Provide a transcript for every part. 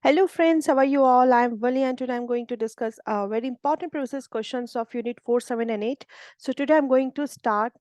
Hello friends, how are you all? I'm Vali and today I'm going to discuss very important process questions of Unit 4, 7 and 8. So today I'm going to start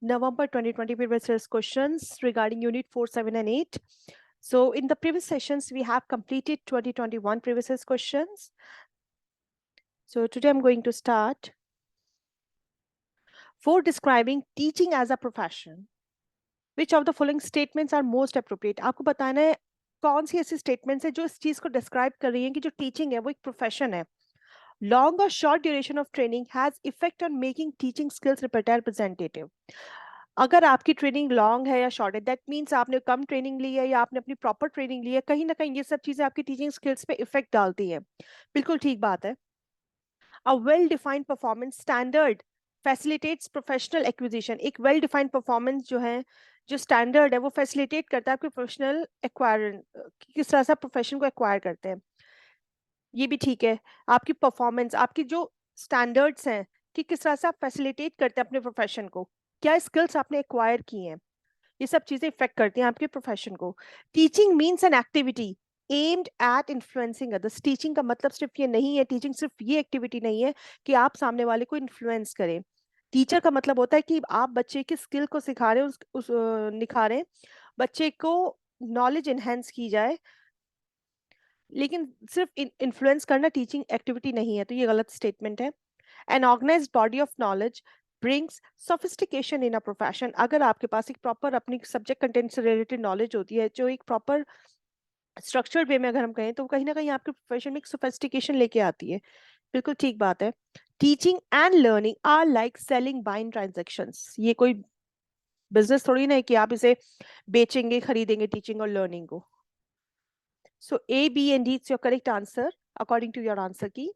November 2020 previous questions regarding Unit 4, 7 and 8. So in the previous sessions, we have completed 2021 previous questions. So today I'm going to start. For describing teaching as a profession, which of the following statements are most appropriate? आपको बताना है कौन सी ऐसी statements है जो इस चीज को डिस्क्राइब कर रही है कि जो टीचिंग है वो एक प्रोफेशन है. Long or short duration of training has effect on making teaching skills representative. अगर आपकी ट्रेनिंग लॉन्ग है या शॉर्ट है, दैट मीन्स आपने कम ट्रेनिंग ली है या आपने अपनी प्रॉपर ट्रेनिंग ली है, कहीं ना कहीं ये सब चीजें आपकी टीचिंग स्किल्स पे इफेक्ट डालती है. बिल्कुल ठीक बात है. A well defined performance standard facilitates professional acquisition. एक वेल डिफाइंड परफॉर्मेंस जो है, जो स्टैंडर्ड है, वो फैसिलिटेट करता है आपके प्रोफेशनल एक्वायर, किस तरह से प्रोफेशन को एक्वायर करते हैं. ये भी ठीक है. आपकी परफॉर्मेंस, आपकी जो स्टैंडर्ड्स हैं कि किस तरह से आप फैसिलिटेट करते हैं अपने प्रोफेशन को, क्या स्किल्स आपने एक्वायर की हैं, ये सब चीजें इफेक्ट करती हैं आपके प्रोफेशन को. Teaching means an activity aimed at influencing others. Teaching का मतलब सिर्फ ये नहीं है, टीचिंग सिर्फ ये एक्टिविटी नहीं है कि आप सामने वाले को इन्फ्लुएंस करें. टीचर का मतलब होता है कि आप बच्चे की स्किल को सिखा रहे हैं, निखारें, बच्चे को नॉलेज इनहेंस की जाए. लेकिन सिर्फ इन्फ्लुएंस करना टीचिंग एक्टिविटी नहीं है, तो ये गलत स्टेटमेंट है. An organised body of knowledge brings sophistication in a profession. अगर आपके पास एक प्रॉपर अपनी सब्जेक्ट कंटेंट से रिलेटेड नॉलेज होती है, जो एक प्रॉपर स्ट्रक्चर्ड वे में अगर हम कहें, तो कहीं ना कहीं आपके प्रोफेशन में एक सोफिस्टिकेशन लेके आती है. बिल्कुल ठीक बात है. Teaching and learning are like selling buying transactions. ये कोई बिजनेस थोड़ी ना है कि आप इसे बेचेंगे खरीदेंगे, टीचिंग और लर्निंग को. So A, B and D is your correct answer according to your answer key.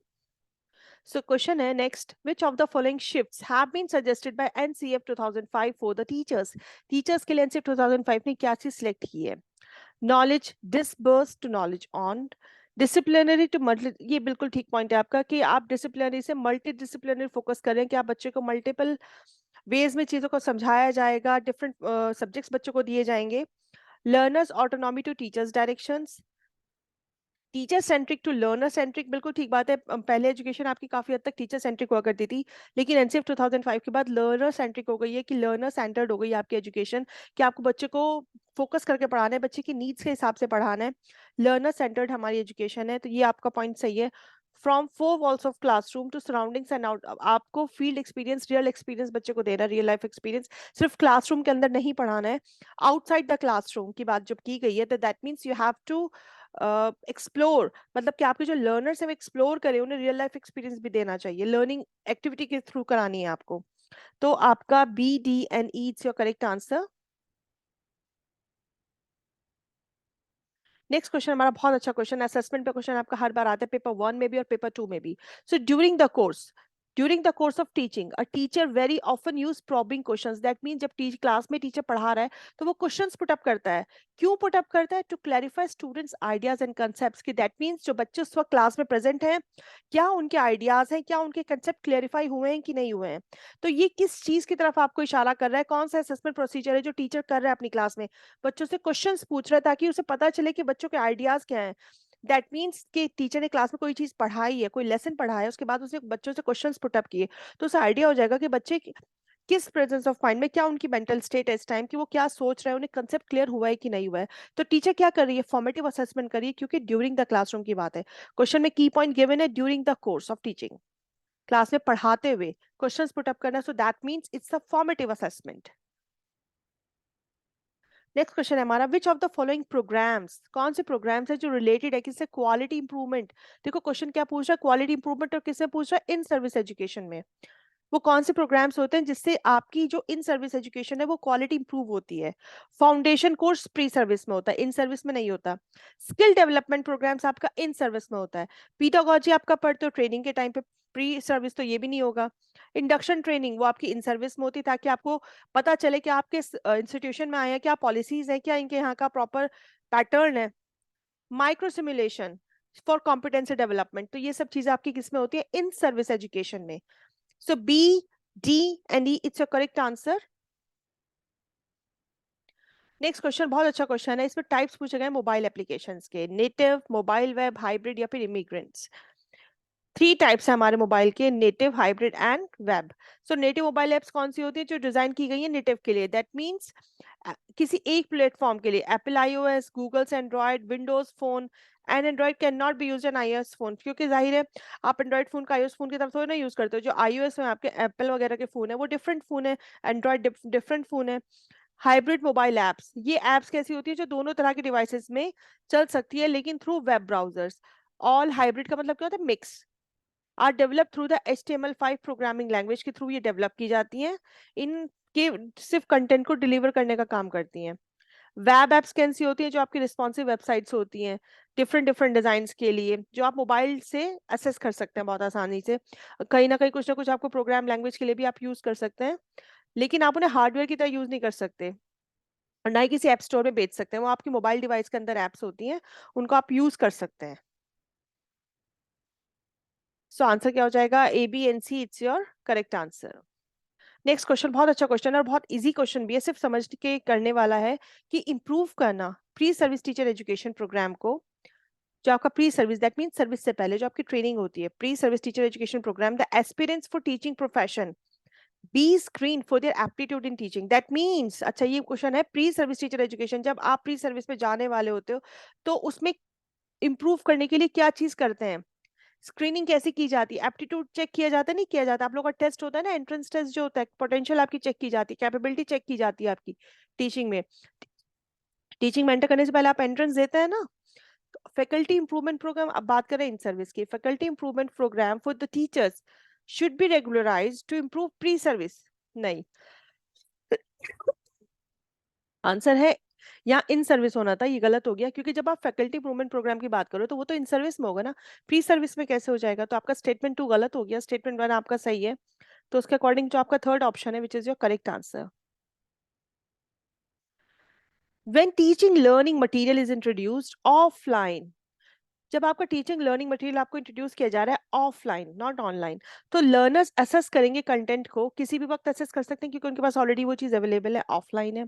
So question है next, which of the following shifts have been suggested by NCF 2005 for the teachers? Teachers के लिए NCF 2005 ने क्या चीज select की है? Knowledge dispersed to knowledge on, disciplinary to multi. ये बिल्कुल ठीक पॉइंट है आपका कि आप डिसिप्लिनरी से मल्टी डिसिप्लिनरी फोकस करें कि आप बच्चे को मल्टीपल वेज में चीजों को समझाया जाएगा, डिफरेंट सब्जेक्ट्स बच्चों को दिए जाएंगे. Learners autonomy to teachers directions. Teacher centric to learner centric. बिल्कुल ठीक बात है. पहले एजुकेशन आपकी काफी हद तक टीचर सेंट्रिक हुआ करती थी, लेकिन एनसीएफ 2005 के बाद लर्नर सेंट्रिक हो गई है कि लर्नर सेंटर्ड हो गई है आपकी एजुकेशन, कि आपको बच्चे को फोकस करके पढ़ाना है, बच्चे की नीड्स के हिसाब से पढ़ाना है. लर्नर सेंटर्ड हमारी एजुकेशन है, तो ये आपका पॉइंट सही है. From four walls of classroom to surroundings and out. आपको फील्ड एक्सपीरियंस, रियल एक्सपीरियंस बच्चे को देना, रियल लाइफ एक्सपीरियंस. सिर्फ क्लासरूम के अंदर नहीं पढ़ाना है, आउटसाइड द क्लासरूम की बात जब की गई है, तो that means you have to explore. मतलब कि आपके जो लर्नर्स हैं वो एक्सप्लोर करें, उन्हें रियल लाइफ एक्सपीरियंस भी देना चाहिए, लर्निंग एक्टिविटी के थ्रू करानी है आपको. तो आपका B, D and E is your correct answer. Next question हमारा बहुत अच्छा क्वेश्चन, असेसमेंट पे क्वेश्चन आपका हर बार आता है, पेपर 1 में भी और पेपर 2 में भी. So during the course of teaching a teacher very often use probing questions. That mean जब क्लास में टीचर पढ़ा रहा है तो वो क्वेश्चंस पुट अप करता है. क्यों पुट अप करता है? To clarify students ideas and concepts. की दैट मीन्स जो बच्चे उस वक्त क्लास में प्रेजेंट हैं, क्या उनके आइडियाज हैं, क्या उनके कंसेप्ट क्लैरिफाई हुए हैं कि नहीं हुए हैं. तो ये किस चीज की तरफ आपको इशारा कर रहा है? कौन सा असेसमेंट प्रोसीजर है जो टीचर कर रहा है अपनी क्लास में? बच्चों से क्वेश्चंस पूछ रहा है ताकि उसे पता चले कि बच्चों के आइडियाज क्या हैं. दैट मीन्स कि टीचर ने क्लास में कोई चीज पढ़ाई है, कोई लेसन पढ़ाया है, उसके बाद उसने बच्चों से क्वेश्चंस पुट अप किए, तो उसे आइडिया हो जाएगा कि बच्चे किस प्रेजेंस ऑफ माइंड में, क्या उनकी मेंटल स्टेट है इस टाइम, कि वो क्या सोच रहे हैं, उन्हें कंसेप्ट क्लियर हुआ है कि नहीं हुआ है. तो टीचर क्या कर रही है? फॉर्मेटिव असेसमेंट कर रही है, क्योंकि ड्यूरिंग द क्लासरूम की बात है. क्वेश्चन में की पॉइंट गिवन है during the course of teaching, class में पढ़ाते हुए क्वेश्चंस पुट अप करना. So that means it's a formative assessment. Next question है हमारा, which of the following programmes, कौन से प्रोग्राम्स है जो रिलेटेड है किससे? Quality improvement. देखो क्वेश्चन क्या पूछ रहा है, क्वालिटी इंप्रूवमेंट, और किससे पूछ रहा है? इन सर्विस एजुकेशन में. वो कौन से प्रोग्राम्स होते हैं जिससे आपकी जो इन सर्विस एजुकेशन है वो क्वालिटी इंप्रूव होती है? फाउंडेशन कोर्स प्री सर्विस में होता है, इन सर्विस में नहीं होता. स्किल डेवलपमेंट प्रोग्राम्स आपका इन सर्विस में होता है. पीडागोजी आपका पढ़ते हो ट्रेनिंग के टाइम पे, प्री सर्विस तो ये भी नहीं होगा. इंडक्शन ट्रेनिंग वो आपकी इन सर्विस में होती है, ताकि आपको पता चले कि आपके इंस्टीट्यूशन में आए हैं, क्या पॉलिसीज है, क्या इनके यहाँ का प्रॉपर पैटर्न है. Micro simulation for competency development, तो ये सब चीजें आपकी किसमें होती है? इन सर्विस एजुकेशन में. So B, D and E, it's your correct answer. Next question बहुत अच्छा क्वेश्चन है, इसमें टाइप्स पूछे गए मोबाइल एप्लीकेशंस के, नेटिव, मोबाइल वेब, हाइब्रिड या फिर इमिग्रेंट्स। थ्री टाइप्स है हमारे मोबाइल के, native, hybrid and web. So native mobile apps कौन सी होती है? जो डिजाइन की गई है नेटिव के लिए, दैट मीन्स किसी एक प्लेटफॉर्म के लिए, Apple iOS, Google's Android, Windows phone and Android can not be use an iOS phone, क्योंकि जाहिर है आप एंड्रॉइड फोन का आईओएस फोन की तरफ थोड़ी ना यूज करते हो। जो आईओएस में आपके एप्पल वगैरह के फोन है वो डिफरेंट फोन है, एंड्रॉइड डिफरेंट फोन है। हाइब्रिड मोबाइल एप्स, ये एप्स कैसी होती है? जो दोनों तरह के डिवाइसेस में चल सकती है लेकिन through web browsers. All hybrid का मतलब क्या होता है? Mix. Are develop through the HTML5 programming language के थ्रू ये डेवलप की जाती हैं। इनके सिर्फ कंटेंट को डिलीवर करने का काम करती हैं। वेब एप्स कैसी होती हैं? जो आपकी रिस्पॉन्सिव वेबसाइट्स होती हैं डिफरेंट डिफरेंट डिजाइन के लिए, जो आप मोबाइल से असेस कर सकते हैं बहुत आसानी से। कहीं ना कुछ आपको प्रोग्राम लैंग्वेज के लिए भी आप यूज कर सकते हैं, लेकिन आप उन्हें हार्डवेयर की तरह यूज नहीं कर सकते और ना ही किसी ऐप स्टोर में बेच सकते हैं। वो आपकी मोबाइल डिवाइस के अंदर एप्स होती हैं, उनको आप यूज कर सकते हैं। सो आंसर क्या हो जाएगा? ABNC, it's your correct answer. Next question बहुत अच्छा क्वेश्चन है और बहुत इजी क्वेश्चन भी है, सिर्फ समझ के करने वाला है कि इम्प्रूव करना pre service teacher education programme को। जो आपका pre service, that mean service से पहले जो आपकी ट्रेनिंग होती है, pre service teacher education programme, the aspirants for teaching profession be screen for their aptitude in teaching, that means, अच्छा ये क्वेश्चन है प्री सर्विस टीचर एजुकेशन, जब आप प्री सर्विस में जाने वाले होते हो तो उसमें इम्प्रूव करने के लिए क्या चीज करते हैं? स्क्रीनिंग कैसे की जाती है? एप्टीट्यूड चेक किया जाता है? नहीं किया जाता? आप लोग का टेस्ट होता है ना, एंट्रेंस टेस्ट जो होता है, पोटेंशियल आपकी चेक की जाती है, कैपेबिलिटी चेक की जाती है आपकी टीचिंग में। टीचिंग में एंटर करने से पहले आप एंट्रेंस देते हैं ना। फैकल्टी इंप्रूवमेंट प्रोग्राम, अब बात करें इन सर्विस की, faculty improvement programme for the teachers should be regularised to improve pre service. नहीं, आंसर है यहाँ इन सर्विस होना था, ये गलत हो गया, क्योंकि जब आप फैकल्टी इंप्रूवमेंट प्रोग्राम की बात करो तो वो तो इन सर्विस में होगा ना, प्री सर्विस में कैसे हो जाएगा? तो आपका स्टेटमेंट 2 गलत हो गया, स्टेटमेंट 1 आपका सही है। तो उसके अकॉर्डिंग जो आपका थर्ड ऑप्शन है which is your correct answer. When teaching learning material is introduced offline, जब आपका टीचिंग लर्निंग मटेरियल आपको इंट्रोड्यूस किया जा रहा है ऑफलाइन नॉट ऑनलाइन, तो लर्नर्स असेस करेंगे कंटेंट को, किसी भी वक्त असेस कर सकते हैं क्योंकि उनके पास ऑलरेडी वो चीज अवेलेबल है, ऑफलाइन है।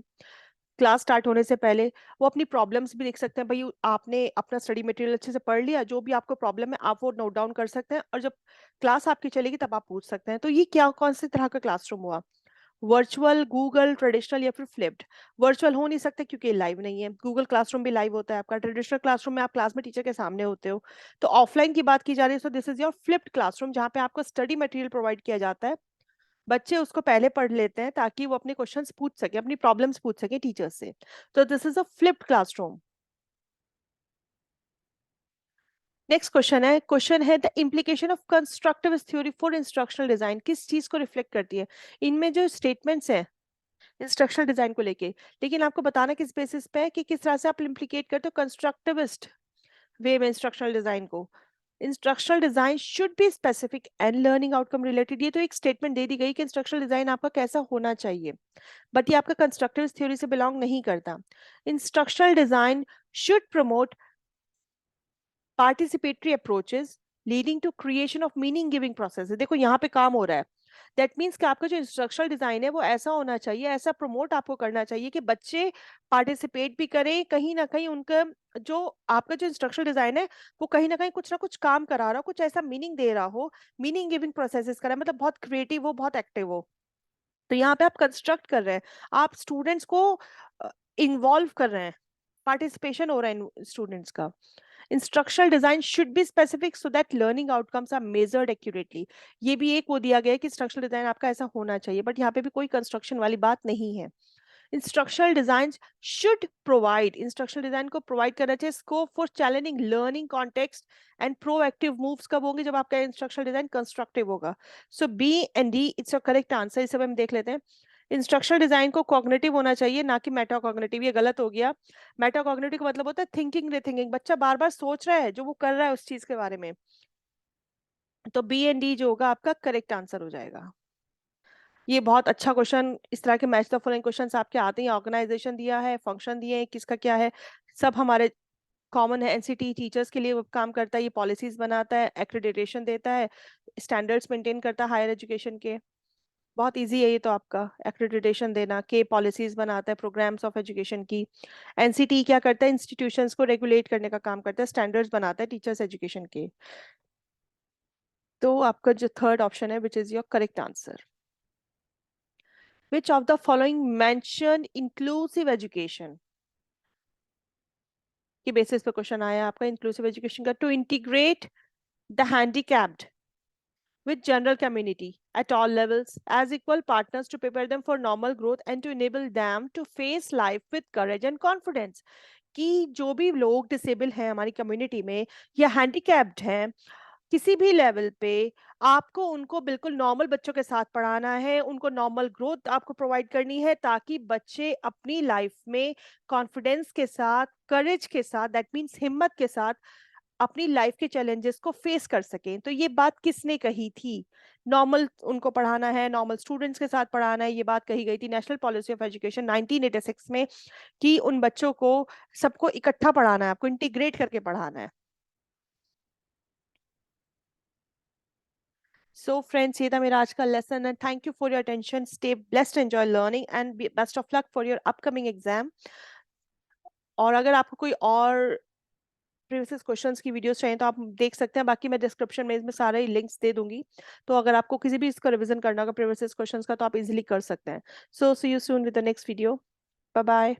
क्लास स्टार्ट होने से पहले वो अपनी प्रॉब्लम्स भी लिख सकते हैं, भाई आपने अपना स्टडी मटेरियल अच्छे से पढ़ लिया, जो भी आपको प्रॉब्लम है आप वो नोट डाउन कर सकते हैं, और जब क्लास आपकी चलेगी तब आप पूछ सकते हैं। तो ये क्या, कौन से तरह का क्लासरूम हुआ? वर्चुअल, गूगल, ट्रेडिशनल या फिर फ्लिप्ड? वर्चुअल हो नहीं सकते क्योंकि लाइव नहीं है, गूगल क्लासरूम भी लाइव होता है आपका, ट्रेडिशनल क्लासरूम में आप क्लास में टीचर के सामने होते हो। तो ऑफलाइन की बात की जा रही है, so this is your flipped classroom, जहाँ पे आपको स्टडी मटेरियल प्रोवाइड किया जाता है, बच्चे उसको पहले पढ़ लेते हैं ताकि वो अपने क्वेश्चंस पूछ सके, अपनी प्रॉब्लम्स पूछ सके टीचर से। तो this is a flipped classroom. Next question है the implication of constructive theory for instructional design, किस चीज को रिफ्लेक्ट करती है? इनमें जो स्टेटमेंट्स हैं इंस्ट्रक्शनल डिजाइन को लेके, लेकिन आपको बताना किस बेसिस पे है कि किस तरह से आप इम्प्लीकेट करते हो कंस्ट्रक्टिविस्ट वे में इंस्ट्रक्शनल डिजाइन को। Instructional design should be specific and learning outcome related, ये तो एक स्टेटमेंट दे दी गई कि इंस्ट्रक्शनल डिजाइन आपका कैसा होना चाहिए, बट ये आपका कंस्ट्रक्टिव थ्योरी से बिलोंग नहीं करता। Instructional design should promote participatory approaches leading to creation of meaning giving process. देखो यहाँ पे काम हो रहा है, दैट मीन्स कि आपका जो इंस्ट्रक्शनल डिजाइन है वो ऐसा होना चाहिए, ऐसा प्रमोट आपको करना चाहिए कि बच्चे पार्टिसिपेट भी करें, कहीं ना कहीं उनका जो आपका जो इंस्ट्रक्शनल डिजाइन है वो कहीं ना कुछ काम करा रहा हो, कुछ ऐसा मीनिंग दे रहा हो, मीनिंग गिविंग प्रोसेसेस करा, मतलब बहुत क्रिएटिव हो, बहुत एक्टिव हो। तो यहाँ पे आप कंस्ट्रक्ट कर रहे हैं, आप स्टूडेंट्स को इन्वॉल्व कर रहे हैं, पार्टिसिपेशन हो रहा है स्टूडेंट्स का। Instructional design should be specific so that learning outcomes are measured accurately, ये भी एक वो दिया गया है कि इंस्ट्रक्शनल डिजाइन आपका ऐसा होना चाहिए, बट यहाँ पे भी कोई कंस्ट्रक्शन वाली बात नहीं है। Instructional design should provide, instructional design को प्रोवाइड करना चाहिए scope for challenging learning context and proactive moves कब होंगे? जब आपका इंस्ट्रक्शनल डिजाइन कंस्ट्रक्टिव होगा। So B and D it's a correct answer, इसे हम देख लेते हैं। इंस्ट्रक्शनल डिजाइन को कॉग्निटिव होना चाहिए ना कि मेटा कॉग्निटिव, ये गलत हो गया। मेटा कॉग्निटिव का मतलब होता है थिंकिंग रिथिंकिंग, बच्चा बार बार सोच रहा है जो वो कर रहा है उस चीज के बारे में। तो बी एंड डी जो होगा आपका करेक्ट आंसर हो जाएगा। ये बहुत अच्छा क्वेश्चन, इस तरह के मैच द फॉलोइंग क्वेश्चंस आपके आते हैं, ऑर्गेनाइजेशन दिया है, फंक्शन दिए हैं, किसका क्या है, सब हमारे कॉमन है। एनसीटी टीचर्स के लिए वो काम करता है, ये पॉलिसीज बनाता है, एक्रेडिटेशन देता है, स्टैंडर्ड्स मेंटेन करता है हायर एजुकेशन के। बहुत इजी है ये तो आपका। एक्रेडिटेशन देना, के पॉलिसीज बनाता है प्रोग्राम्स ऑफ एजुकेशन की। एनसीटी क्या करता है, इंस्टीट्यूशंस को रेगुलेट करने का काम करता है, स्टैंडर्ड्स बनाता है टीचर्स एजुकेशन के। तो आपका जो थर्ड ऑप्शन है which is your correct answer. Which of the following mention inclusive education की बेसिस पे क्वेश्चन आया आपका इंक्लूसिव एजुकेशन का। To integrate the handicapped with general community at all levels as equal partners to prepare them for normal growth and to enable them to face life with courage and confidence। कि जो भी लोग disable हैं हमारी community में या handicapped हैं किसी भी लेवल पे, आपको उनको बिल्कुल नॉर्मल बच्चों के साथ पढ़ाना है, उनको नॉर्मल ग्रोथ आपको प्रोवाइड करनी है ताकि बच्चे अपनी लाइफ में कॉन्फिडेंस के साथ, करेज के साथ, दैट मीन्स हिम्मत के साथ अपनी लाइफ के चैलेंजेस को फेस कर सकें। तो ये बात किसने कही थी? नॉर्मल उनको पढ़ाना है, नॉर्मल स्टूडेंट्स के साथ पढ़ाना है, ये बात कही गई थी नेशनल पॉलिसी ऑफ एजुकेशन 1986 में कि उन बच्चों को सबको इकट्ठा पढ़ाना है, आपको इंटीग्रेट करके पढ़ाना है। सो फ्रेंड्स, ये था मेरा आज का lesson and thank you for your attention. Stay blessed, enjoy learning and best of luck for your upcoming exam. और अगर आपको कोई और प्रीवियस क्वेश्चंस की वीडियोस चाहिए तो आप देख सकते हैं, बाकी मैं डिस्क्रिप्शन में इसमें सारे लिंक्स दे दूंगी। तो अगर आपको किसी भी इसका रिवीजन करना होगा प्रीवियस क्वेश्चंस का तो आप इजीली कर सकते हैं। So see you soon with the next video. Bye bye.